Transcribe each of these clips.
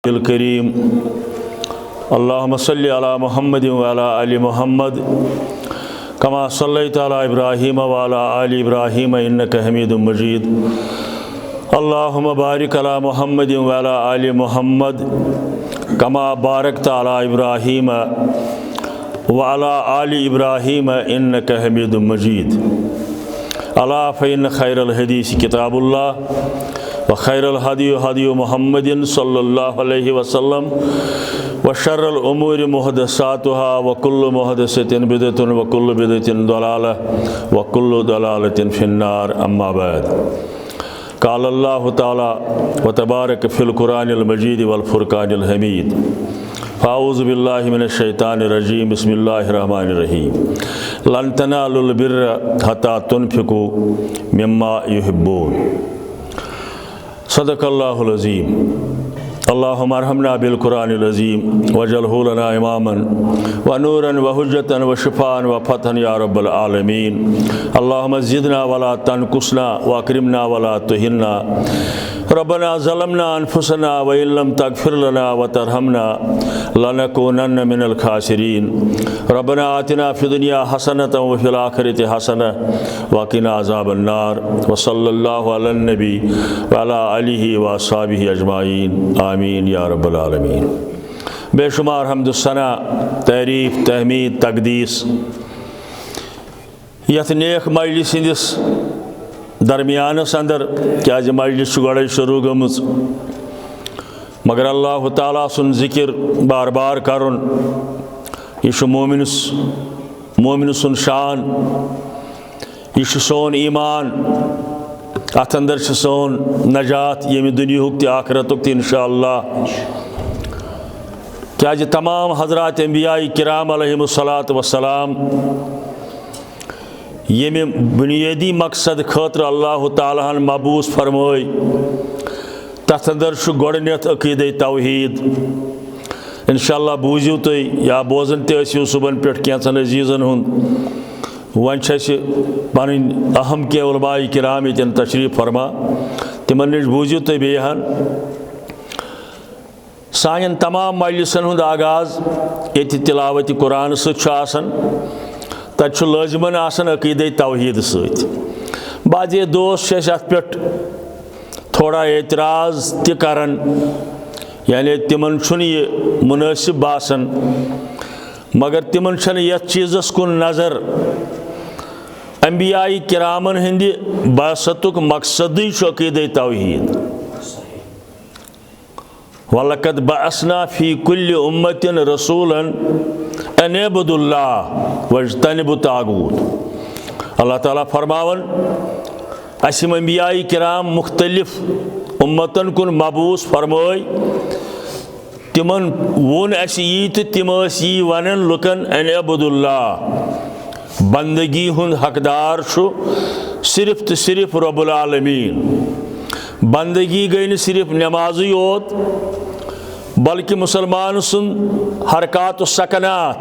करीम अल्लाहुम्मा सल्लि अला मुहम्मद व अला आलि मुहम्मद कमा सल्लैता अला इब्राहीम व अला आलि इब्राहीम इन्नका हमीदुम मजीद। अल्लाहुम्मा बारिक अला मुहम्मद व अला आलि मुहम्मद कमा बारकता अला इब्राहीम व अला आलि इब्राहीम इन्नका हमीदुम मजीद। अला फ़इन्न खैरल हदीस किताबुल्लाह व खैरल हदी हदी मुहम्मदिन सल्लल्लाहु अलैहि वसल्लम व शर्रल उमूरि मुहदसातुहा व कुल्लु मुहदसतिन बिदअतुन व कुल्लु बिदअतिन दलालह व कुल्लु दलालतिन फिन्नार। अम्मा बाद। क़ाल अल्लाहु तआला व तबारक फ़िल क़ुरानिल मजीद वल फ़ुरक़ानिल हमीद। फ़ाऊज़ु बिल्लाहि मिनश शैतानिर रजीम। बिस्मिल्लाहिर रहमानिर रहीम। लन तनालुल बिर्र हत्ता तुनफ़िक़ू मिम्मा युहिब्बून। सदक़ल्लाहुल अज़ीम। अल्लाहुम्मा अरहमना बिल क़ुरानिल अज़ीम वजअल्हु लना इमामन व नूरन व हुज्जतन व शिफ़ाअन व फ़तहन या रब्बल आलमीन। अल्लाहुम्मा ज़िदना वला तनकुसना व अक्रिमना वला तुहिन्ना। रब्बना ज़लमना अनफुसना व इन लम तग़फ़िर लना व तरहमना लनकूनन्न मिनल ख़ासिरीन। रब्बना आतिना फ़िद्दुनिया हसनतन व फ़िल आख़िरति हसनतन व क़िना अज़ाबन्नार। व सल्लल्लाहु अलन नबी व अला आलिहि व अस्हाबिहि अजमाइन। आमीन या रब्बल आलमीन। बेशुमार हम्द सना तारीफ़ तहमीद तक़दीस यथ नेक मजलिस हिंदिस दरमियानस अंदर क्या मजलिस गड़े शुरू गमज, मगर अल्लाह ताला सुन ज़िक्र बार बार करुन यह मोमिन सुन शान, यह सोन ईमान, अत अंदर सोन नजात यमि दुनियुक त आखिरतुक त इंशाअल्लाह। क्या तमाम हज़रात अंबिया किराम अलैहिमुस्सलातु वस्सलाम यमि बुनियादी मकसद खतर अल्लाह ताला हन मबूस फरमाय तथ अंदर गोडनेथ अकीदे तौहीद। इंशाअल्लाह बूझियो तुई या बोजन तसियो सुबन पे कैंसन अजीज़न हुंद वन पन अहम के उलमाए किराम यन तशरीफ़ फरमा तिमन नश बूझियो तुई बेहन। सान तमाम मजलिसन हुंद आगाज़ ये तिलावत कुरान सतन तत लाजमन आसन अकीदे तौहीद सत। बाज़े दोस्त अत पे थोड़ा एतराज़ तन यानी तिमन यह मुनासिब बासन, मगर तिमन यथ चीज़स कुन नज़र अंबिया किरामन हंद बासतुक मकसद अकीदे तौहीद। वलक़द बअसना फ़ी कुल्लि उम्मतिन रसूलन अन इअ्बुदुल्लाह वज्तनिबु तागूत। अल्लाह ताला फरमावन असिम अंबिया किराम मुख्तलिफ उम्मतन कुन मबूस फरमाय तिमन वोन अस यी तो तिम यी वनन लुकन अन इअ्बुदुल्लाह बंदगी हुंद हकदार सिर्फ तो सिर्फ रब्बुल आलमीन। बंदगी गई न सिर्फ नमाज़ी योत बल्कि मुसलमान सुन हरकात सकनात,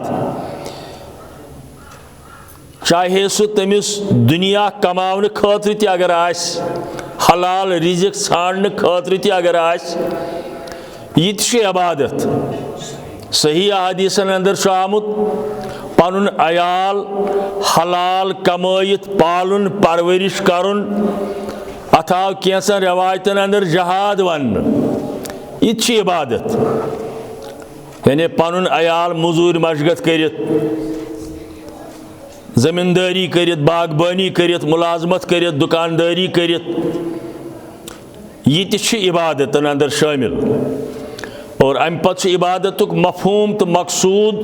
चाहे सह तमिस दुनिया कमावन खतर त अगर आस, हलाल रिज़िक छाड़न खतर त अगर आस, यह इबादत। सही हदीसन अंदर आमुत पनुन अयाल हलाल कमायत पालन परवरिश करुन अथ आव कैंसन रवायतन अंदर जहाद वन, यह इबादत। यानी पनुन अयाल मजूर मशगत करित, ज़मींदारी करित, बागबानी करित, मुलाजमत करित, दुकानदारी करित, यह इबादतन अंदर शामिल। और अम पत इबादतुक मफहूम तो मकसूद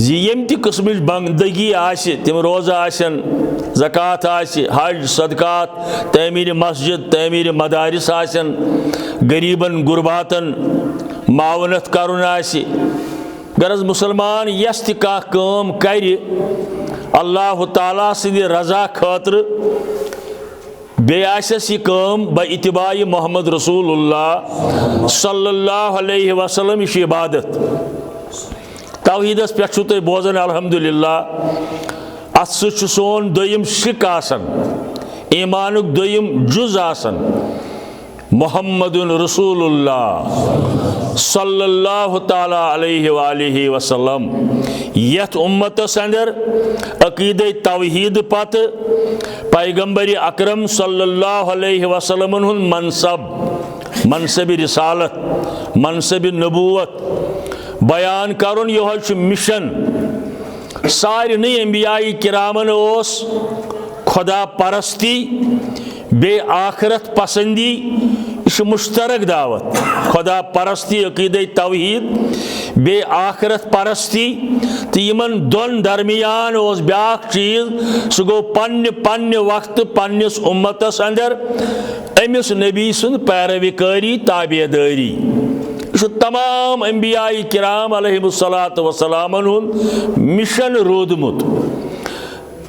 यम तस्म बंदगी आसि, तिम रोज़ा आसन, ज़कात आसि, हज सदकात, तमीर मस्जिद, तमीर मदारिस आसन, गरीबन गुरबातन मावनत करुन आसि। गरज मुसलमान यस त कम कर अल्लाह ताला सद रज़ा खतर बेस यह कम बइतिबाई मोहम्मद रसूलुल्लाह सल्लल्लाहु अलैहि वसल्लम, यह इबादत। तौहीदस पे तुम बोजन अल्हम्दुलिल्लाह। अत सोन दोयम शिक आसन, ईमानुक दोयम जुज आसन। मुहम्मदुन रसूलुल्लाह सल्लल्लाहु ताला अलैहि वसल्लम यथ उम्मतस अंदर अकीदे तौहीद पत पैगंबर अकरम सल्लल्लाहु अलैहि वसल्लम मनसब रिसालत मनसब नबूवत बयान करुन यह मिशन सारे अंबियाई किरामन ओस खुदा परस्ती बे आखरत पसंदी यह मुश्तरक दावत खुदा परस्ती अकीदे तौहीद बे आखरत परस्ती तो यमन दोन दरमियान ओस ब्याख चीज सह गो पन्ने वक्त पन्निस उम्मतस अंदर अमिस नबी सुन पैरविकारी ताबेदारी तमाम अंबियाई किराम अलैहिमुस्सलातु वस्सलामन मिशन रोदमुत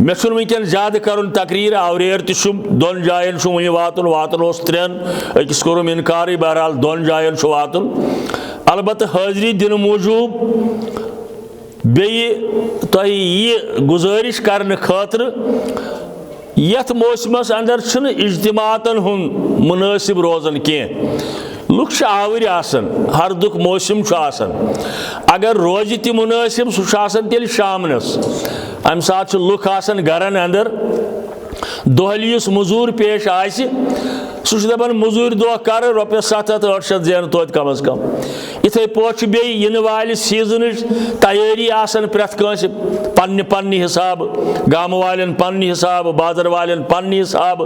मे वह ज्यादा कर तकरीर आवरेर दोन जायन वह वातन त्रेन अकिस कोरुम इनकार बहरहाल दोन जायन वातन अलबत्त हाजरी दिन मूजूब बेह गुजारिश करने खातर यथ मौसमस अंदर इज्तिमातन हुन मुनासिब रोजन कह लुक आवर हर दुख मौसम अगर रोज ति मुनासिब सह तेल शामनस अम सात लुक गरन अंदर दोहलियस मजूर पेश आसि सह दपान मजूर दह कर रॉपियस 700-800 जैन तो कम अज कम इथे पे बेन वाल सीजन तैयारी प्रत कंस पन्ने पन्ने हिसाब गाम वालन पन्ने हिसाब बाजार वालन पन्ने हिसाब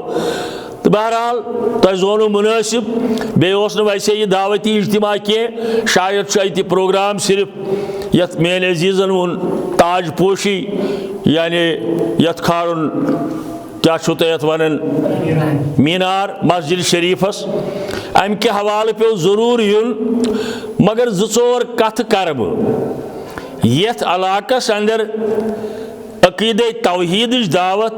तो बहरहाल तुम जोनो मुनासिब बेस वैसे यह दावती इज्तिमा कह शायद अत प्रोग्राम सिर्फ यथ मेन अजीजन वोन ताज पोशी यानी यथ खारुन क्या तुत वन मीनार मस्जिद शरीफस अम के हवाले पे जरूर यून मगर 2-4 कथ कर यथ इलाकस अंदर अकीदे तौहीद दावत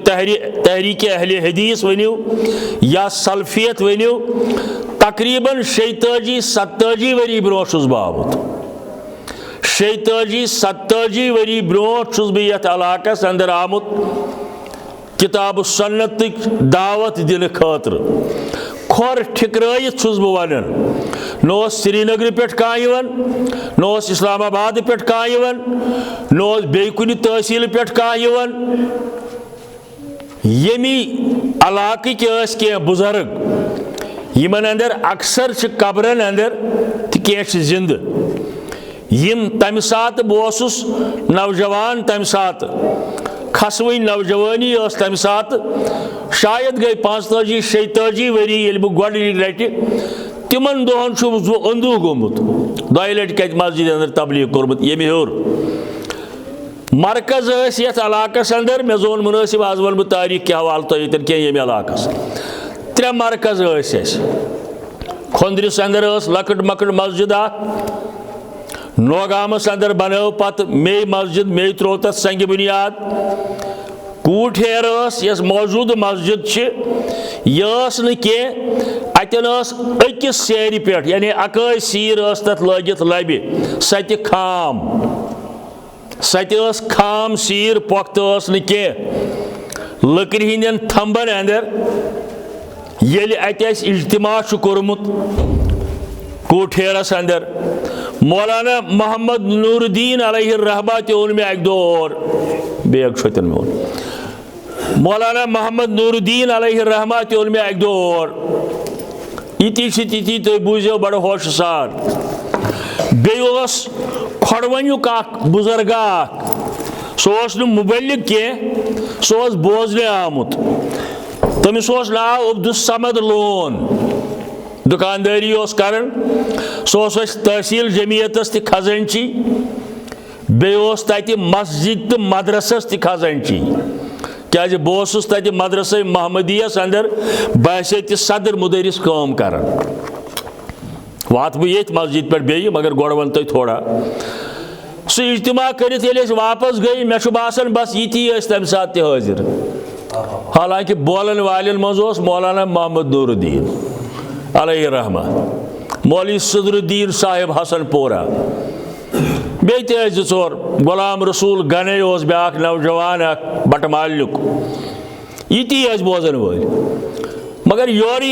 तहरीक अहले हदीस वनियो या सल्फियत वनियो तकरीबन 87-87 वरी ब्रो बावत 87-87 वरी ब्रो बह यथ इलाकस अंदर आमुत किताब सन्नत दावत दिन खातर खोर ठिकरायित बह वन न श्रीनगर पे कह न इस्लामाबाद पे कह न बे कुन तहसील पे कह यमी इलाक कह बुजुर्ग यमन अंदर अक्सर कब्रन अंदर तो कह जिंद यम तम सात बह नौजवान तम सात खसवी नौजवानी तम सात शायद गई 85-87 वरी ये बह लटि तिमन दोहन अंदू गोमुत 2 लटि कत मस्जिद अंदर तबलीग कोर्मुत यम हेर मरकज यथ इलाकस अंदर मे जोन मुनासिब आज वन बह तारीख के हवाले तो कह यम इलाकस 3 मरकज खोंदरिस अंदर लकट मकट मस्जिद नौगामस अंदर बनव पत मे मस्जिद मे त्रो तथ संग बुनियाद कूठेर यस मौजूद मस्जिद यह कह अतन अकिस सेर पे यानी अकाय सीर तथ लगित लबि सत खाम सीर पुख्त कह लकड़ हिंदन थंबन अंदर ये अत इज्तिमा कोर्मुत कूठेरस अंदर मौलाना मोहम्मद नूरुद्दीन अलैहि रहमा ओन मे अक और बेग छोतन मे मौलाना मोहम्मद नूरुद्दीन अलैहि रहमा ओन मे अक और इति तुम बूझो बड़ होश सार बेस खोड़वनुक बुजुर्ग सह मुबलिग कह सह बोजने आमुत तमिस नाव अब्दुलसमद लोन दुकानदारी कर सह तहसील जमीयतस ति खजनची बे तत मस्जिद तो मदरसस ति खजनची क्या बह तत मदरसा महमदियस अंदर बहसियत सदर मुदरिस काम कर वात बह ये मस्जिद पे बे मगर गोड़ वन तुम थोड़ा सह इज्तिमा कर वापस गई मे बासान बस ये तम सात हाजिर हालांकि बोलन वालन मज मौलाना मोहम्मद नूरुद्दीन अलैहि रहमा मौलवी सदरुद्दीन साहिब हसनपोरा बे 2-4 गुलाम रसूल गने ब्याक नौजवान बटमालुक ये बोजन वल मगर योर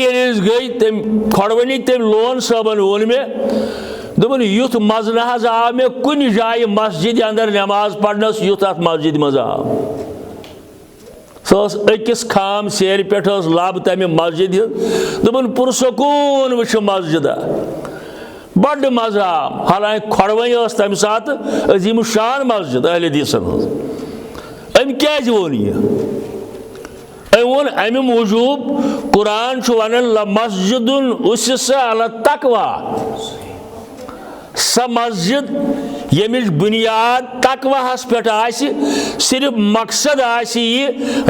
गई तम खोड़वनी तम लोन साहबन वोन मे दोपन युथ मज न आव मे कुन जाए मस्जिद अंदर नमाज पढ़नस युथ अत मस्जिद मज आव सो अकिस खाम सेर पे लब तमें मस्जिद दोपन पुरसकून वुच मस्जिद बड़ मज आव हालांकि खोड़वन तम सात अजीम शान मस्जिद अहले हदीसन अम क्या वोन यह वोन अमे मूजूब कुरान वन मस्जिदुन उसिसा अला तकवा स मस्जिद यमिच बुनियाद तकवाहस पे सिर्फ मकसद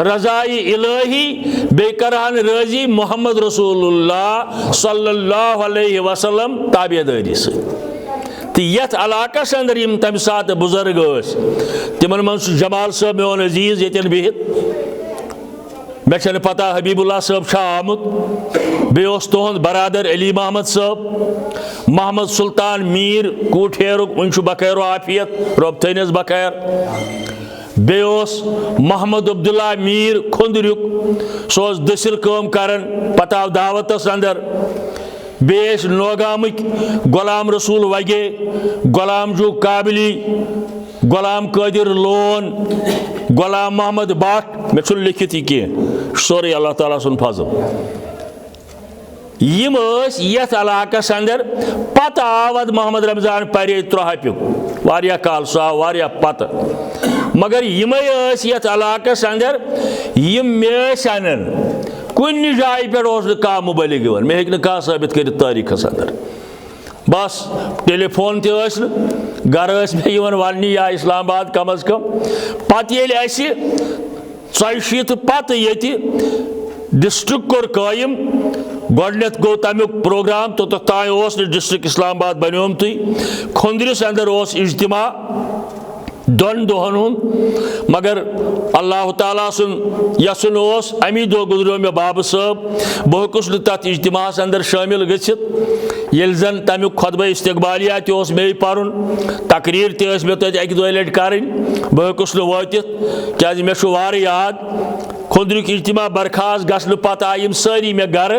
रजाई इलाही बे करहन राजी मोहम्मद रसूलुल्लाह सल्लल्लाहु अलैहि वसल्लम ताबेदारी से यथ इलाकस अंदर यम तम सात बुजुर्ग तिमन मन जमाल साहब मेन अजीज यन बिहित मे पता हबीबुल्लाह साहब आमुत बे तुहद बरादर अली महमद साहब मोहम्मद सुल्तान मीर कूठेरुक वन बखैर आफियत रब थनस बखैर बे मोहम्मद अब्दुल्ला मीर खुंदरुक सो दसिल काम करन पता आव दावतस अंदर बे नौगामुक गुलाम रसूल वगे गुलाम जू काबिली गुलाम कादिर लोन गुलाम मोहम्मद भट्ट मे लिखित यह सोरे अल्लाह ताला सुन फजल यम यथ इलाकस अंदर पत आव मोहम्मद रमजान परे त्रुहप्युक वारिया काल सह आव वारिया पत मगर यमे यथ इलाकस अंदर यम मे अनन कुन जाय पे कह मुबलिग वन मे हेक कह साबित कर तारीखस अंदर बस टेलीफोन तस गर मे वन या इस्लामाबाद कम अज कम पत ये 40 पत ये डिस्ट्रिक्ट कोर कायम गोडनेथ गो तमुक प्रोग्राम तो तान डिस्ट्रिक्ट इस्लामाबाद बनोमत खुंदरिस अंदर इज्तिमा दोन दोहन हुंद मगर अल्लाह ताला सुन यसन अमी दो गुजरो मे बाब साहब बह हेकुस तथ इज्तिमास अंदर शामिल गसित ये जन तमुक खुतबा इस्तकबालिया तस मे पर्न तकरीर तस मे तत अकि दो लट कर बह हेकुस वातित क्या मे वार याद खुंदरुक इज्तिमा बरखास्त गसन पत आय सारी मे गर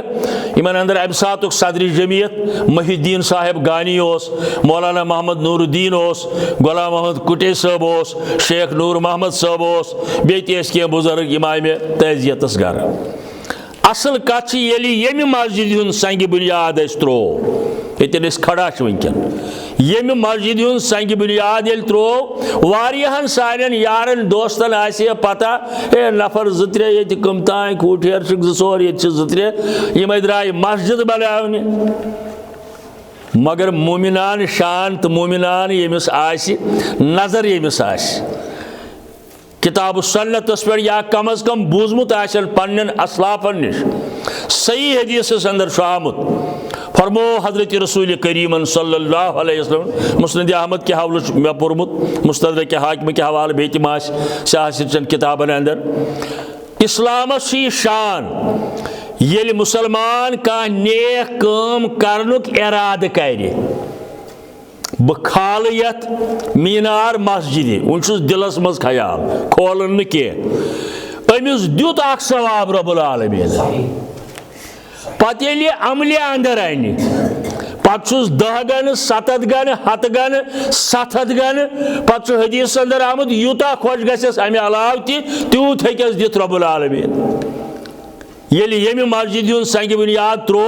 इन अंदर अम सातुक सदर जमीयत महिउद्दीन साहब गानी मौलाना मोहम्मद नूरुद्दीन गुलाम मोहम्मद कुटे साहब शेख नूर मोहम्मद साहब बे कह बुजुर्ग यम आय मे तजियतस गर असल कत ये मस्जिद हुंद संग बुनियाद त्रो ये खड़ा वनकन ये मस्जिद हुंद संग बुनियाद त्रो वारियाहन सानन यारन दोस्तन आसे पता ए नफर जो त्रे ये कम तान कूठेर जोर ये जो त्रे यम द्राय मस्जिद बनावने मगर मोमिनान शान तो मोमिनान यमिस आसि नजर यमिस आसि किताब सन्नतस पे या कम अज कम बूजमुत आसन पन्न असलाफन निश सही हदीस अंदर आमुत फरमो हजरत रसूल करीमन सल्लल्लाहु अलैहि वसल्लम मुस्नद अहमद के हवाले मे पोरमुत मुस्तदरक हाकिम के हवाले बेतम आसन किताबन अंदर इस्लामस शान ये मुसलमान का नेक काम करनुक इराद करे बह खाल यथ मीनार मस्जिद वन दिलस मज ख्याल खोलन कह अमिस दुत सवाब रब्बुल आलमीन पत ये अमले अंदर अन पत 10 गन 7 गन 7 गन 7 गन पत हदीस अंदर आमुत यूता खुश गस अमे अलाव तूत हेकस दित रब्बुल आलमीन ये मस्जिद हुंद संग बुनियाद त्रो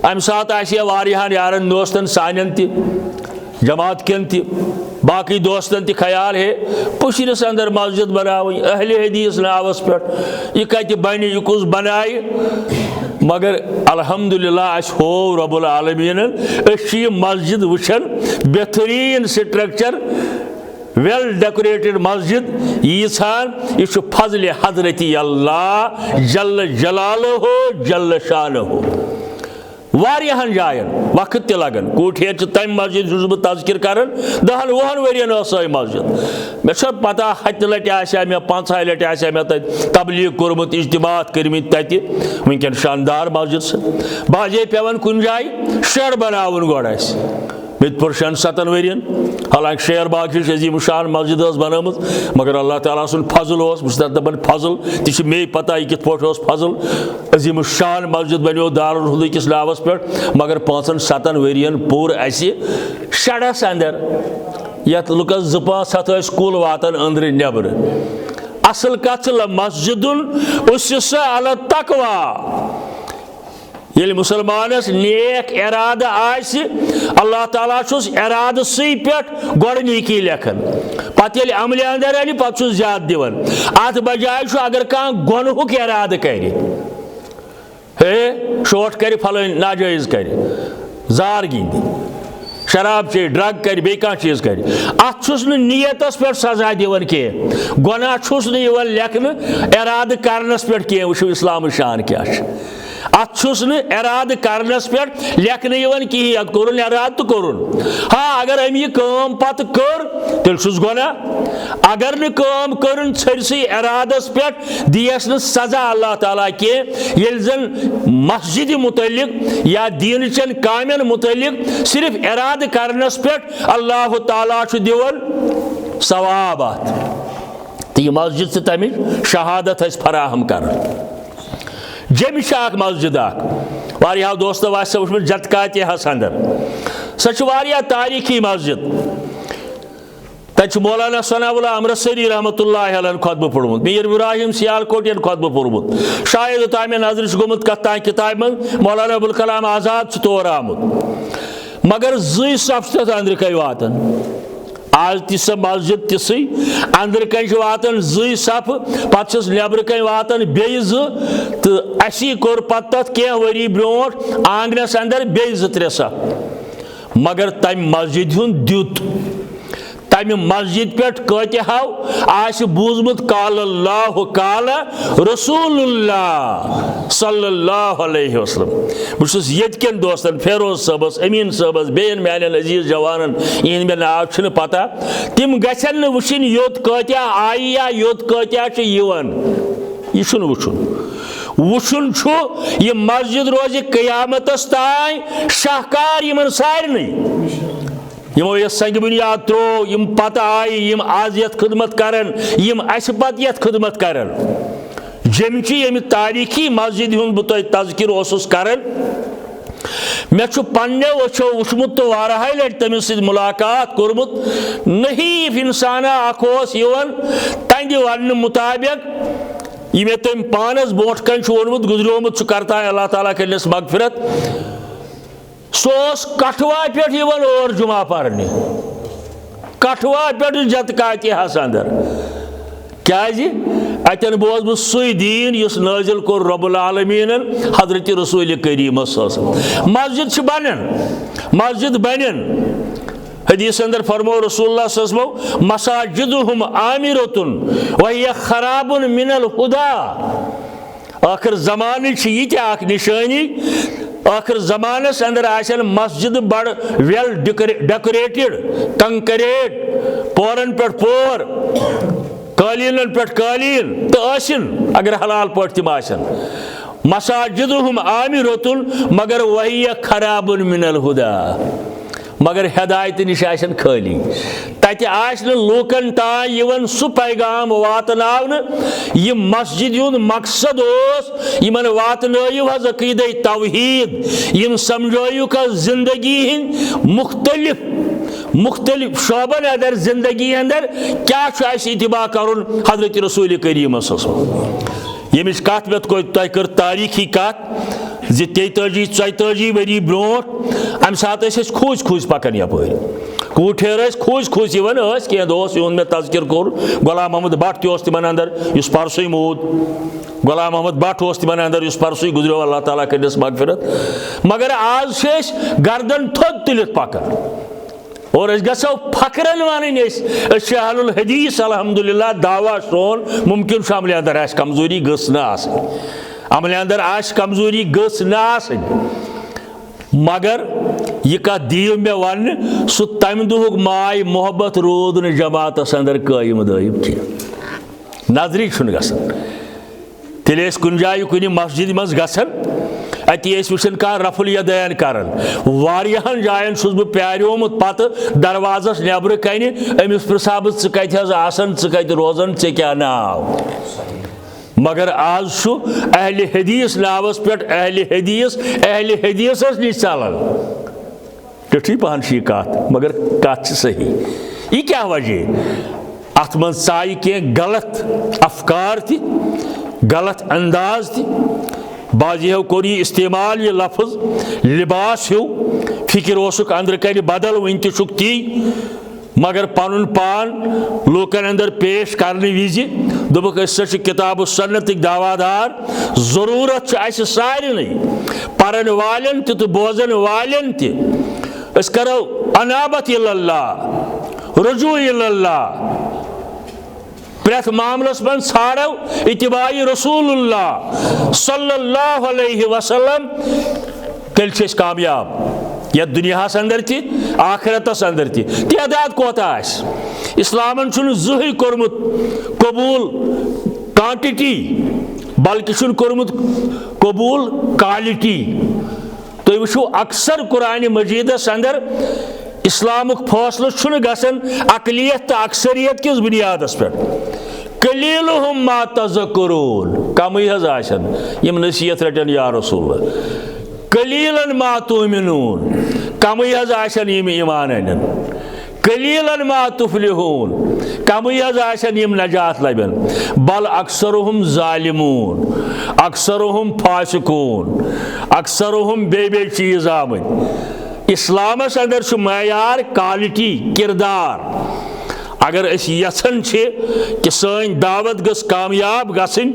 अम सात वारियाहन यारन दोस्तन सानन जमात कन बाकी दोस्तन ख्याल है पुशरस अंदर मस्जिद बनावी अहले हदीस नावस पे यह कत बन यह कुस बनाए मगर अल्हम्दुलिल्लाह हो रब्बुल आलमीन मस्जिद वुचन बेहतरीन स्ट्रक्चर वेल डेकोरेटेड मस्जिद यीसान यह फजल हजरती अल्लाह जल्ल जलालहु जल्ल शानहु वारियाहन जायन वक्त लगन कूठेर तम मस्जिद बह तज़किर कर 10-20 वरियन मस्जिद मे पता 7 लट मे 5 लट मे तबलीग कोरमुत इज्तिमात करमित तत वनकन शानदार मस्जिद बाजे पेवन कुन जाय शेड बनावन गोड़ मे पुर 6-7 वरियन हालांकि शेर बाग अजीम शान मस्जिद बनाम मगर अल्लाह ताला सुन फजल दपन फजल तह मे पता यह कित पे फजल अजीम शान मस्जिद बनो दारुल हुदा किस नावस पे मगर 5-7 वरियन पूर अस शड़स अंदर यत लुकस 2-5 कुल वातन अंदर नबर असल कथ मस्जिदुन उस्सिसा अला तकवा ये मुसलमानस नेक इरादा आस अल्लाह ताला छुस इराद सी पे गोड़ नीकी लेखन पत ये अमल अंदर अन पे ज्यादा दिवन अत बजाय अगर कह गुनहुक इराद कर हे शोट कर फलन नाजायज कर जार गिंद शराब चे ड्रग कर बे चीज कर अत नीयतस पे सजा दिवन कह गुनाह लेखन इराद करनस पे कह वो इस्लाम शान क्या अत इराद करनस पे लेखन कहें कोर इराद तो कोर हाँ अगर अम यह पत कर तेल गुनाह अगर नम कर छरसी इरादस पे दियस न सजा अल्लाह ताला कह ये जन मस्जिद मुतलिक या दीन चन कामन मुतलिक सिर्फ इराद करनस पे अल्लाह ताला दिवन सवाबात तो यह मस्जिद से तमिच शहादत फराहम कर जमिश मस्जिद वारिया दोस्तों वास्ते वुचमुत जतकात अंदर सह तारीखी मस्जिद तक मौलाना सनाउल्लाह अमृतसरी रहमतुल्लाह अलैह खुतबह पोर्मुत मीर इब्राहिम सियालकोटियन खुतबह पोर्मुत शायद तामे नजर गोमुत कत किताब में मौलाना अबुल कलाम आजाद तौर आमुत मगर 2 सफ अंदर कई वातन आज तिस मस्जिद तिसै अंदर कन वातन 2 सफ पे नबर कन वातन बे 2 तो असी कोर पत कह वरी ब्रोट आंगनस अंदर बे 2-3 सफ मगर तम मस्जिद हुंद द्युत तम मस्जिद पे कतहाव आश बूजमुत काल अल्लाह काल रसूलुल्लाह सल्लल्लाहु अलैहि वसल्लम बस यन दोस्तन फेरोज सबस अमीन सबस बेन मान अजीज जवानन इन मे नाव छ पता तिम गन वुन योत कत्या आई या योत कत्या यह वुचुन यह मस्जिद रोज कयामतस तान शाहकार यमन सारन यमो ये संग बुनियाद त्रो यम पता आई यम आज यत खिदमत करन यम अस पत यत खिदमत करन जमची यम तारीखी मस्जिद हुन बुत तज़किर ओसुस करन मे पन्ने वो वुचमुत तो वाराह लट तमिस मुलाकात कोर्मुत नहीफ इंसाना अखोस यवन तंद वन मुताबिक यह मे तम पानस बोट कन वोनमुत गुजरोमुत करता है अल्लाह ताला करिस मगफिरत सोस कठवा पे और जुमा पढ़ने कठवा पे जतकात अंदर क्या अतन बोज बह सू दीन इस नाजिल को रब्बुल आलमीन हजरत रसूल करीम मस्जिद मस्जिद बन हदीस अंदर फरमो रसूलुल्लाह सल्लल्लाहु अलैहि वसल्लम मसाजिदुहुम आमिरतुन व हिय खराबुन मिनल हुदा आखिर ज़माने यह निशानी आखिर ज़मानस अंदर आसन मस्जिद बड़ वेल डेकोरेटेड कंकरेट पोरन पे पोर कालीन पे कालीन तो आसन अगर हलाल पे तम आसन मसाजिदुहुम आमिरतुन मगर वही खराबुन मिनल हुदा मगर हिदायत निश आसन खाली तत लूकन तान सह पैगाम वातनावन यह मस्जिद हुंद मकसद यमन वातनयु हज अकीद तौहीद यम समझोयुक जिंदगी हिंद मुख्तलिफ शोबन अंदर जिंदगी अंदर क्या इत्तिबा करुन हजरत रसूल करीम यमिश कत मे तह कर तारीखी कत 43-44 वरी ब्रोट अम सात खूज पकान यपर कूठेर खूज कह दोस्त यून मे तज़किर कोर गुलाम मोहम्मद भट्ट तम अंदर इस परसों मूद गुलाम मोहम्मद भट्ट तम अंदर इस परसों गुजरो अल्लाह ताला करिस मगफिरत मगर आज गर्दन थोद तुलित पकान और गो फखरन वन अहलुल हदीस अल्हम्दुलिल्लाह दावा सोन मुमकिन अमल अंदर आ कमजोरी गस अमल अंदर आ कमजोरी गस मगर यह कत दिव मे वन सह तम दुहुक माय मोहब्बत रोद न जमातस अंदर कायम दायम कह नजरी गसन तेल कुन जाय कुन मस्जिद मज गसन अति वुचन कह रफुल यदैन करन वारियाहन जायन छुस बह प्यारियोमुत पत दरवाजस नेबर कन अमिस प्रसाब कत आसान कत रोजान ऐ क्या नाव मगर आज अहले हदीस नावस पे अहले हदीस नश चलान टिठी पहन कत मगर कत सही यह क्या वजह अत मन आय कह गलत अफकार ति गलत अंदाज ति बाजियों कोर यह इस्तेमाल यह लफ्ज लिबास हो फिक्र ओसुक अंदर कर बदल वन तुक ती मगर पन पान लूकन अंदर पेश करने विज दोपक किताब सन्नत दावादार जरूरत सारे परन वालन तो बोजन वालन करो अनाबत इल्लल्लाह रुजू इल्लल्लाह प्रथ मामलस मन छाड़ो इत्तिबाई रसूलुल्लाह सल्लल्लाहु अलैहि वसल्लम तेल कामयाब या दुनिया अंदर ति आखिरतस अंदर ति तादाद कोता इस्लामन जुहि कोर्मुत कबूल क्वांटिटी बल्कि कोर्मुत कबूल क्वालिटी तो वो अक्सर कुरान मजीदस अंदर इस्लामुक फैसलो गसन अकलियत तो अक्सरियत किस बुनियादस पे कलीलुहुम मा तज़क्कुरून कमी आसन यम नसीहत रटन या रसूल कलीलन मा तुमिनून कमी आसन यम ईमान अनन कलीलन मा तुफलिहून कमी आसन यम नजात लबन बल अक्सरुहुम जालिमून अक्सरुहुम फासिकून अक्सरुहुम बे चीज आमद इस्लामस अंदर मयार क्वालिटी किरदार अगर यसन कि सन दावत गस कामयाब गसन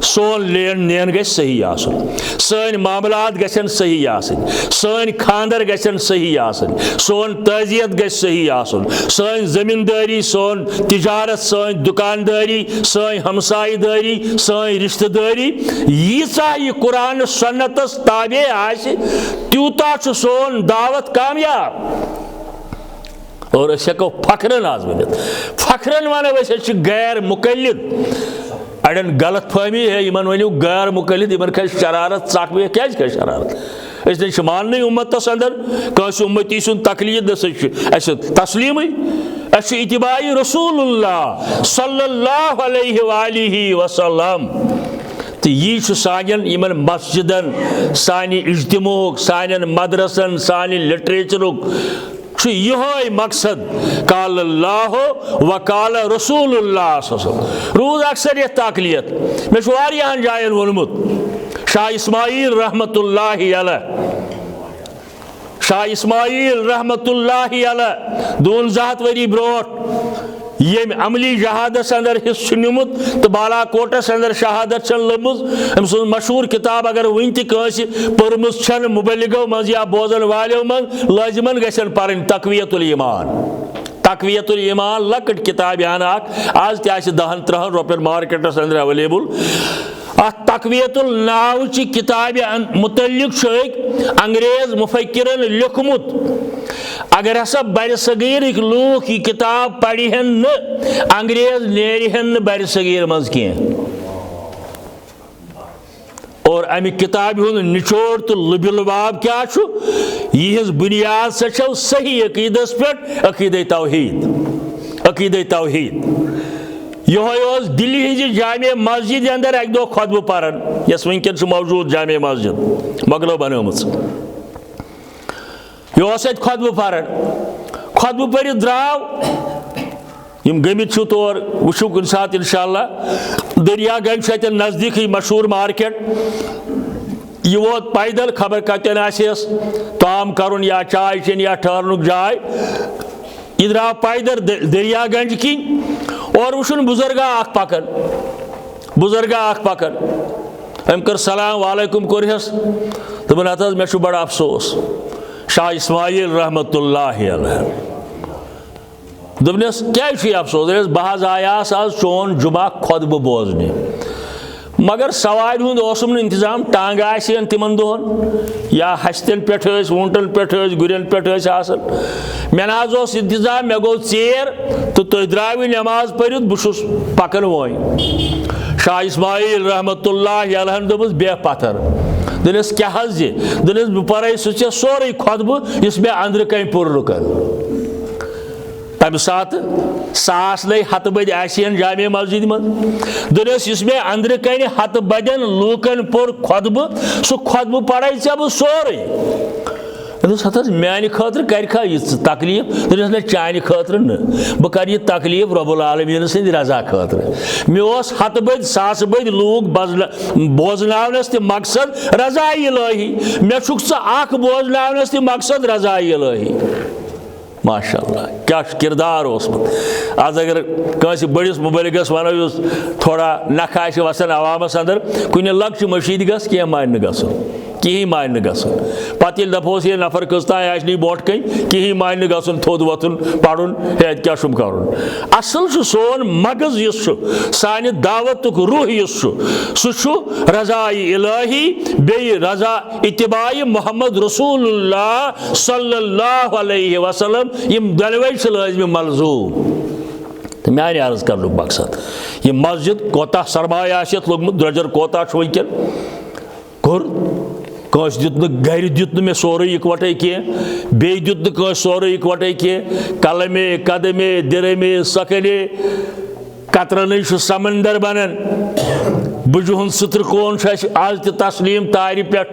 सोन लेन देन गस सही आसन सन मामलात गसन सही आसन सन खानदर गसन सही आसन सोन तजियत गस सही आसन सन जमींदारी सोन तिजारत सन दुकानदारी सन हमसायदारी सन रिश्तेदारी यीसा यह कुरान सन्नतस ताबे आसि त्यूता सोन दावत कामयाब और हेको फखरन आज वन फखरन वन गैर मुकल्लिद अड़न गलत फहमी है इन वनु गैर मुकल्लिद इन खस शरारत साकवे क्या खस शरारत मान उम्मतस अंदर कंस उम्मती सुन तकलीद तस्लीम इत्तिबाई रसूलुल्लाह सल्लल्लाहु अलैहि वसल्लम तो यह सान इन मस्जिदन सानि इज्तिमाउक सान मदरसन सान लिटरेचरुक यह मकसद काल अल्लाह व काल रसूलुल्लाह रूज अक्सरियत ताकलियत मे वारियाहन जायन वोनमुत शाह इस्माइल रहमतुल्लाहि अलैह शाह इस्माइल रहमतुल्लाहि अलैह 200 वरी ब्रोट यम अमली जहादस अंदर हिस्स निमुत तो बालाकोटस अंदर शहादत लमुज मशहूर किताब अगर वन पर्मुस मुबलिगो मज या बोजन वालों मन लाजिमन गसन परन तकवियतुल ईमान लकट किताब आज तह 10-13 रुपये मार्केटस अंदर अवेलेबल तकवियतुल नाव ची किताब मुतल्लिक अंग्रेज मुफक्किरन लिखमुत अगर हसा बर सगीर लूख यह किताब पढ़न अंग्रेज नेरहन बर सगीर मज कह और अमि किताब निचोड़ तो लुबिलबाब क्या यह बुनियाद सो सही अकीदस पे अकीद तौहीद यह दिल्ली हज जामे मस्जिद अंदर अक दो खुतबह पारान यस वनकन मौजूद जामे मस्जिद मोगलों बनम यह खुतबह पारान खुतबह पर द्राव गमित तौर वो कुन सात इंशाअल्लाह दरियागंज नज़दीक मशहूर मार्केट यह वोत पैदल खबर कतन आस ताम कर या चाय चेन या ठहरनुक जाय यह द्राव पैदल दरियागंज किन और वुन बुजुर्गा पकन अम कर सलाम वालेकुम कोरहस दोपन हत मे बड़ अफसोस शाह इस्माइल रहमतुल्लाहि अलैह दोपनस क्या अफसोस बह आयास आज चोन जुमा खुतबह बोजने मगर सवार हुंद इंतजाम टांग आन तिमन दोहन या हस्तन पे ऊंटन पे गुरन पे मे नाज इंतजाम मे गो चेर तो तुम द्राव नमाज पढ़ बहुस पकन वो शाह इस्माइल रहमतुल्लाहि अलैह दोपस बेह पत्थर दोनस क्या हज दोनस बह पर सह सोरे खुतबह इस मे अंदर कन पुर लुकन तम सात सास लय हत बद आसियन जामे मस्जिद मज दोनस इस मे अंदर कन हत बदन लूकन पुर खुतबह सह खुतबह पढ़े चे बह सोरे मान खतर कर यह तकलीफ दोनस ना चान खतर बह कर यह तकलीफ रब्बुल आलमीन सद रजा खतर मे हत बद सास बद लूक बोजनावनस त मकसद रजा इलाही मे बोजनावनस त मकसद रजा इलाही माशाअल्लाह क्या किरदार आज अगर कंस बड़िस मुबलिगस वनो थोड़ा नख आस वसान अवामस अंदर कुछ लक्ष मशीद गस कह मान गसन कहीं मान गसन पे दपोस ये नफर कस्तान बोट कन कहीं मान गसन थोद वोथुन पढ़ुन है क्या कर असल सोन मगज सान दावत रूह सह रज़ाई इलाही बे रजा इत्तिबाई मोहम्मद रसूलुल्लाह सल्लल्लाहु अलैहि वसल्लम यम दलवे लाजम मलजूम तो मान अर्ज कर मकसद यह मस्जिद कोता सरमाया लोगमुत द्रजर कोता वनकन कोर कस दुत गर दुत मे सोरे इकवटे कह बे दुत कस सोरे इकवटे कह कलमे कदमे दिरमे सकले कतरन समंदर बनन बुजुहन सत्र कौन आज तस्लीम तारि पे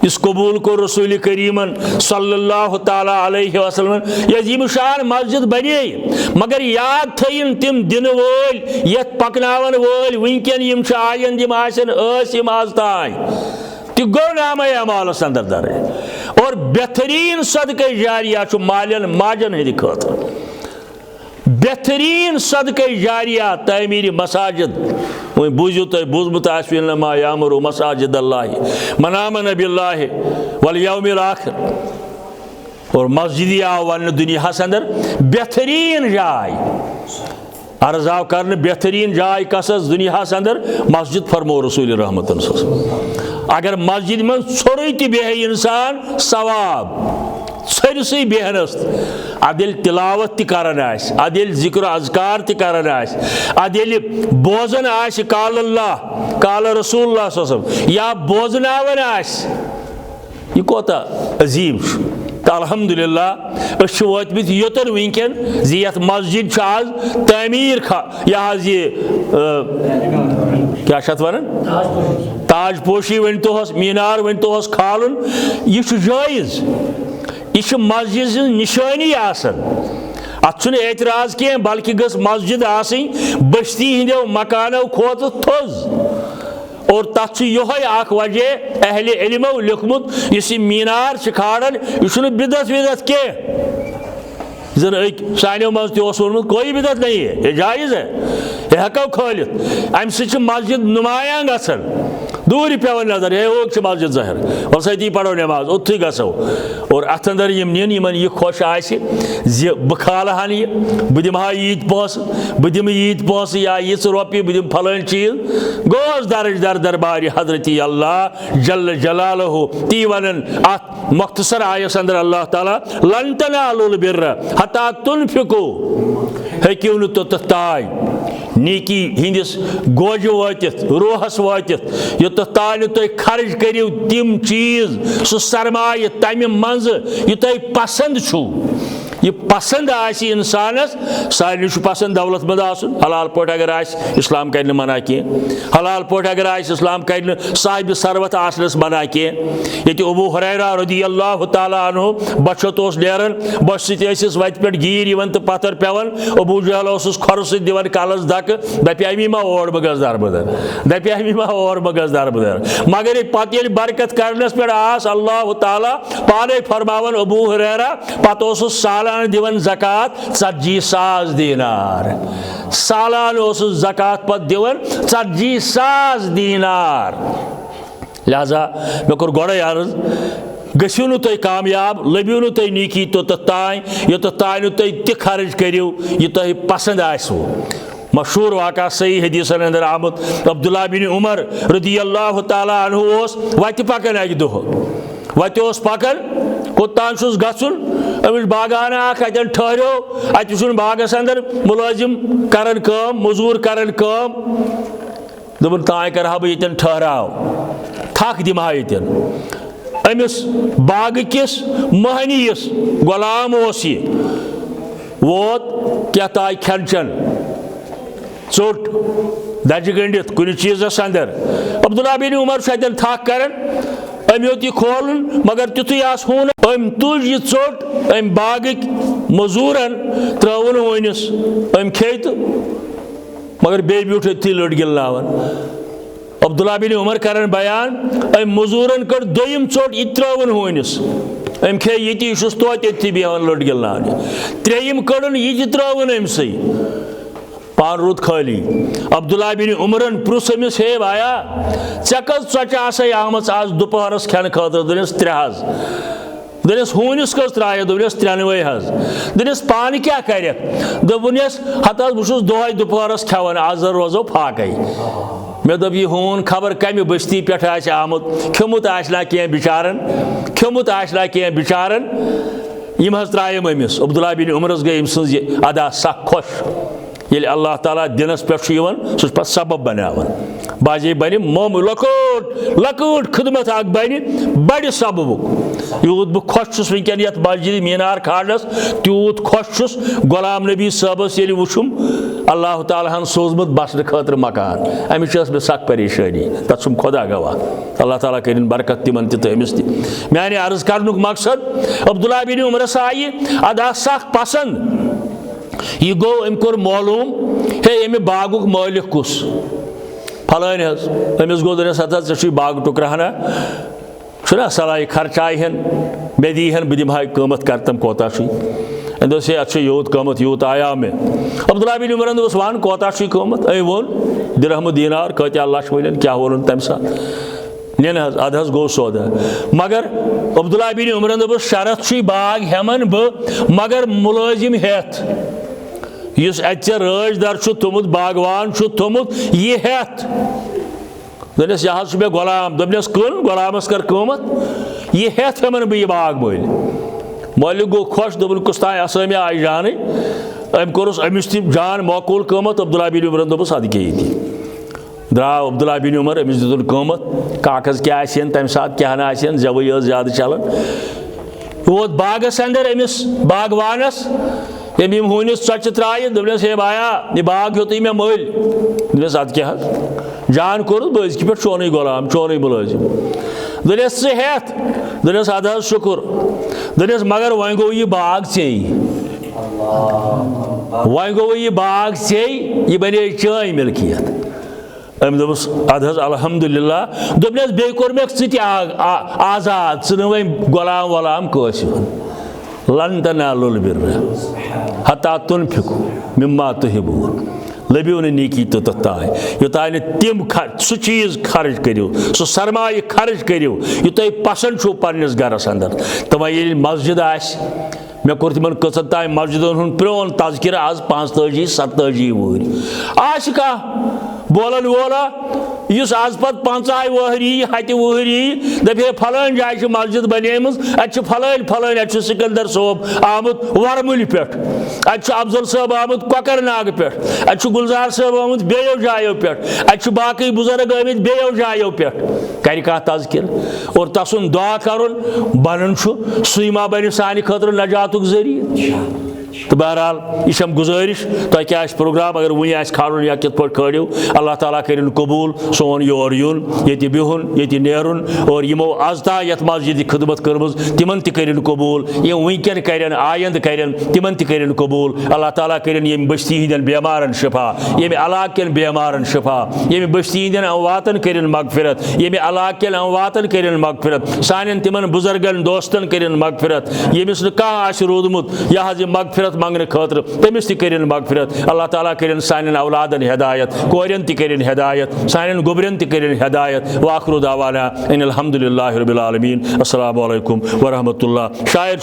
इस कबूल को रसूल करीमन सल्लल्लाहु ताला अलैहि वसल्लम यजीम शान मस्जिद बने मगर याद थयन तिम दिन वोल यत पकनावन वोल वनकन यम आयन दिम आसन यम आज तान तो गो नाम अमालस अंदर दर और बेहतरीन सदक़े जारिया मालन माजन हंद खतर बेहतरीन सदक़े जारिया तमीर मसाजिद वो बूझू तुम बूझमुत आमा यामुरु मसाजिद अल्लाह मन आमन बिल्लाहि वल यौमिल आखिर और मस्जिद आव वन दुनियास अंदर बेहतरीन जाय अर्ज आव कर बेहतरीन जाय कस दुनियास अंदर मस्जिद फरमो रसूल रहमत अगर मस्जिद में सोरे बेह इंसान सवाब सरसई बेहनस अदिल तिलावत तरान अदिल जिक्र अजकार तरान अदिल बोजन काल अल्लाह काल रसूलुल्लाह या बोजनावन यह कोता अजीम तो अल्हम्दुलिल्लाह वतमित योतन वनकन जी यथ मस्जिद आज तमीर यह क्या वन ताज पोशी वन तोहस मीनार वन तोहस खालन यह जायज़ यह मस्जिद निशानी आसन अत एतराज कह बल्कि गस मस्जिद आसनी बस्ती हिंदो मकानो खोत थोज और तथ यह वजह अहले इल्मो लिखमुत इस मीनार खाड़न यह बिदत विदत कह जन सानो मज तोन्मुत कोई बिदत नहीं है यह जायज़ है यह हेको खोलित अम सह मस्जिद नुमाया गसन दूर पेवन नजर हे वो मस्जिद जहर और सती पढ़ो नमाज उत गो और अत अंदर नीन यह खुश बह खालहन यह बह दिमा ईद पोस बह दिम ईद पोस या यीच रोपी बह दिम फलान चीज गोस दर्ज दर दरबार हजरत अल्लाह जल जलालहु ती वन अत मुख्तसर आयस अंदर अल्लाह ताला लन तनालुल बिर्र हत्ता तुनफिकू हेकिव नु ताय नीकी हिंदिस गोज वातित रोहस वातित युत तान तुम खर्च करियो तिम चीज सह सरमाय तम मज यह तुम पसंद छु यह पसंद आसि इंसानस सारे पसंद दौलत मंद आसन हलाल पोट अगर इस्लाम कर मना कह हलाल पोट अगर इस्लाम कर साहिब सरवत आसनस मना कह ये अबू हुरैरा रज़ियल्लाहु ताला अन्हु बचत नेरन बस सत वत पे गीर तो पत्थर पेवन अबू जहल खोर दिन कलस धक दपे अमी मा और बह गस दरबदर दपे अमी मा और बह गस दरबदर मगर पे बरकत करनस पे आस अल्लाह ताला पाने फरमावन अबू हुरैरा पत सालान दिवन ज़कात 40,000 दीनार सालान ज़कात पत दिवन 40,000 दीनार लिहाजा मे कोर गोड़े अर्ज गसियो नु तुम कामयाब लबियो नु तुम नीकी योत तान तुम खर्च करियो यह तुम पसंद आसो मशहूर वाक़ा सही हदीसन अंदर आमुत अब्दुल्ला बिन उमर रज़ियल्लाहु ताला अन्हु वत पकन अक दो वत पकन कोतान गन अमिस बागाना अतन ठहरो अत बागस अंदर मुलाजिम करन काम मजूर करन काम दोपन ताय करहा बह यन ठहराव हक दिमा अमिस बाग किस महनीस गुलाम वोत क्या ताय खेन चन चोट दज गंडित कुछ चीज़स अंदर अब्दुल्ला बिन उमर अतन थक कर अम्योत खोलन मगर तुथु आस हून अम तुज यह चोट अम बाग मजूरन त्रवन वनिस अम खे तो मगर बे ब्यूठ थी लड़ गिलनावन अब्दुल्ला बिन उमर कर बयान अम मजूरन कर दोयम चोट यह त्रवन वनिस अम खे ये तोत बेहान लड़ गिलनान त्रेयम कड़न यह त्रवन अमसे पान रूद खाली अब्दुल्ला बिन उमरन प्रुस अमिस हे भाया ऐ कस चोच आम आज दोपहरस खेन खतर दोनस त्रे दोनस हूनिस कस त्राय दोनस त्रेनवे दोनस पान क्या कर दोपस हत बहुत दोह दोपहरस खेवान आज रोजो फाकै मे दोप यह हून खबर कम बस्ती पे आमुत खियोमुत आशना कह बिचारन खियोमुत आशना कह बिचारन यम त्रायम अमिस अब्दुल्ला बिन उमरस गई अम सज अदा सख खुश ये अल्लाह ताला दिनस पे सह पे सबब बनावन बाजे बन मोम लकूट लकूट खिदमत अख बन बड़ सबबुक यूत बह खुश वनकन ये मस्जिद मीनार खाड़स तूत खुश गुलाम नबी साहबस ये वुचुम अल्लाह ताला सोजमुत बसन खतर मकान अमिस मे सख परेशानी तत्म खुदा गवाह अल्लाह ताला कर बरकत तिमन तमिस माने अर्ज कर मकसद अब्दुल्ला बिन उमरस आई अदा सख पसंद यह गो अम कोर मालूम हे अमे बागुक मालिक कुस फलान अमिस गो दोनस हत बाग टुकराना छुना सलाह खर्चाई हन मे दी हन बह दिमा कमत कर तम कोता दोस अत यूत कमत यूत आया मे अब्दुल्ला बिन उमरन दोस वन कोता कमत अ वोन दिरहम दीनार कत्या लश वन क्या वोन तम सात निन अद गो सौदा मगर अब्दुल्ला बिन उमरन दोस शरत बाग हेमन बह मगर मुलाजिम हेत इस राजदार थोमुत बागवान थोमुत यह हेत दोनस यह मे गुलाम दोपनस कन गुलामस कर कमत यह हेत हेमन बह यह बाग मोल मालिक गो खुश दोपन कुछ तान असमिया आई जान अम कोरस अमिस तम जान मौकूल कमत अब्दुल्ला बिन उमरन दोपस अद के द्राव अब्दुल्ला बिन उमर अमिस दितुन कमत कागज क्या तम सात क्या ना जवई ज्यादा चलान वोत बागस अंदर अमिस बागवानस यम हूनिस चच त्राय दोपस हे भाया यह बाग हेत मे मल दोपस अद क्या जान कोर बज पे चोन गुलाम चोन मुलाजिम दोपस चे हेत दोपस अद शुक्र दोपस मगर वन गो यह बाग चे वन गो यह बाग चे यह बने चाय मिल्कियत अम दोपस अद अल्हम्दुलिल्लाह दोपस बे कोर मे आजाद वे गुलाम वलाम कसिन लन तनालुल बिर्र हत्ता तुनफिकू मिम्मा तुहिब्बून लबियो नेकी तो ताय योतान तिम सह चीज खर्च करो सह सरमाय खर्च करो यु तुम पसंद छो पन्निस गरस अंदर तो वह मस्जिद मे कोर तिमन कचन तान मस्जिदन हुन प्रोन तज़किर आज 45-47 वहरी आश कह बोलन वोला इस आज पे 50 वहरी हत वहरी दपे फलान जाय मस्जिद बनेम अत फलान फलान अत सिकंदर सोब आमुत वरमुल पे अत अफजल साहब आमुत कोकरनाग पे अत गुलजार साहब आमुत बेयो जायो पे अत बाकी बुजुर्ग आमित बेयो जायो पे कर कह तज़किर और तसन दुआ कर बनन सुमा बन सानि खतर नजातुक जरिए तो बहरहाल यह गुजारिश तुम क्या प्रोग्राम अगर वन खाड़न या कित पे खड़ो अल्लाह ताला करिन कबूल सोन योर यून ये बिहुन ये नेरुन और यमो आज ता यथ मस्जिद खिदमत कर्म तिमन तरिन कबूल यम वनकन कर आयंद कर तिमन तरिन कबूल अल्लाह ताला करिन यम बस्ती हंदन बेमारन शिफा यम इलाक कन बेमारन शिफा यम बस्ती हंदन अमवातन करिन मगफिरत यम इलाक कन अमवातन करिन मगफिरत सान तिमन बुजुर्गन दोस्तन करिन मगफिरत यमिस न कह रोदमुत यह मगफिरत मंगने खतर तमिस तरिन मगफिरत अल्लाह ताला करिन सान औलादन हिदायत कोरन तरिन हिदायत सान गुबरन तरिन हिदायत वाखिरु दावाना अनिल हम्दुलिल्लाहि रब्बिल आलमीन अस्सलामु अलैकुम व रहमतुल्लाह शायर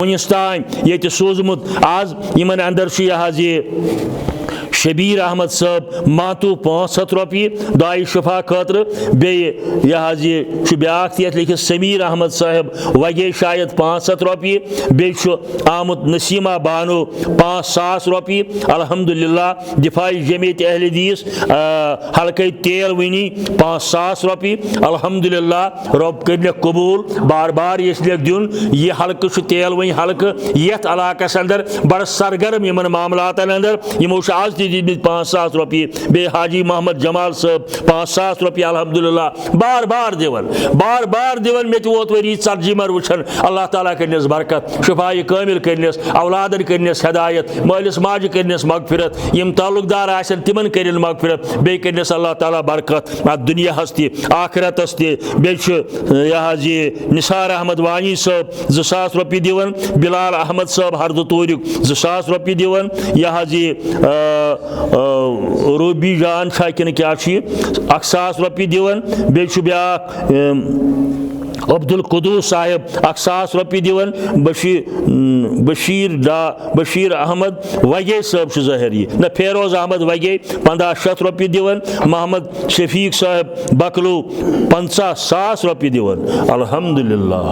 वनिस तान ये सोजमुत आज यमन अंदर यह शबीर अहमद साहब मातू 500 रुपये दुआई शफा खतर बे यह ब्या लिखित समीर अहमद साहब वगे शायद 500 रुपये बे आमुत नसीमा बानो 5,000 रुपये अल्हम्दुलिल्लाह दिफाई जमीयत अहले हदीस हल्के तेल वनी 5,000 रुपये अल्हम्दुलिल्लाह रब कर कबूल बार बार ये दिन यह हल्क तेल वन हल्क यथ इलाकस अंदर बड़ सरगर्म इन मामलात अंदर यमो आज दी 5,000 रुपये बे हाजी मोहम्मद जमाल साहब 5,000 रुपये अल्हम्दुलिल्लाह बार बार दिवन मे वोत वरी षतजी मर वुचन अल्लाह ताला करनस बरकत शफाई कामिल करनस औलादन करनस हिदायत मालिस माज करनस मगफिरत यम ताल्लुकदार आसन तिमन करिन मगफिरत बे करनस अल्लाह ताला बरकत दुनिया हस्ती आखिरत हस्ती बे यह निसार अहमद वानी साहब 2,000 रुपये दिवन बिलाल अहमद साहब हरद तोरिक 2,000 रुपये दिवन यह रूबी जान शाकिन क्या 1,000 रुपये दिवन बे ब्या अब्दुल कुदूस साहब 1,000 रुपये दिवन बशीर अहमद वगे साहब ज़ाहिरी न फेरोज अहमद वगे 1,500 रुपये दिवन मोहम्मद शफीक साहब बकलू 50,000 रुपये दिवन अल्हम्दुलिल्लाह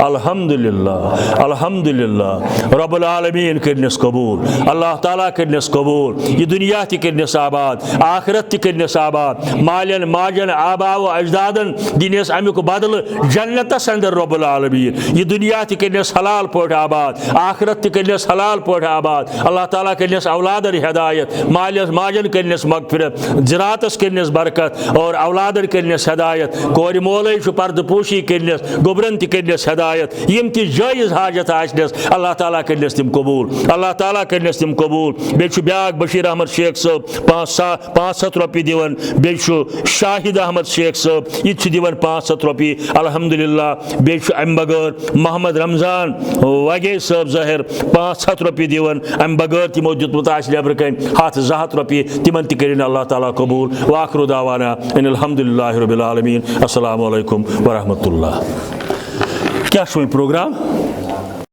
अल्हम्दुलिल्लाह अल्हम्दुलिल्लाह रब्बुल आलमीन करनस कबूल अल्लाह ताला करनस कबूल यह दुनिया ति करनस आबाद आखिरत ति करनस आबाद मालन माजन आबा व अजदादन दिनस अमुक बदल जन्नतस अंदर रब्बुल आलमीन यह दुनिया ति करनस हलाल पोट आबाद आखिरत ति करनस हलाल पोट आबाद अल्लाह ताला करनस औलादन हिदायत मालिस माजन करनस मगफिरत ज़राअतस करनस बरकत और औलादन करनस हिदायत कोर मोलै पर्द पोशी करनस गोबरन ति करनस हिदायत यम ति जायज़ हाजत आसनस अल्लाह ताला करनस तिम कबूल अल्लाह ताला करनस तिम कबूल बे ब्याक बशीर अहमद शेख साहब 500 रुपये दिवन बे शाहिद अहमद शेख साहब यह दिवन 500 रुपये अल्हम्दुलिल्लाह बे अम बगैर मोहम्मद रमज़ान वगे साहब ज़ाहिर 500 रुपये दिवन अम बगैर तमो दुतमुत नबर कन 100 रुपये तिमन ति करिन अल्लाह ताला कबूल व आखिरु दावाना अनिल हम्दुलिल्लाहि रब्बिल आलमीन अस्सलामु अलैकुम व रहमतुल्लाह। क्या प्रोग्राम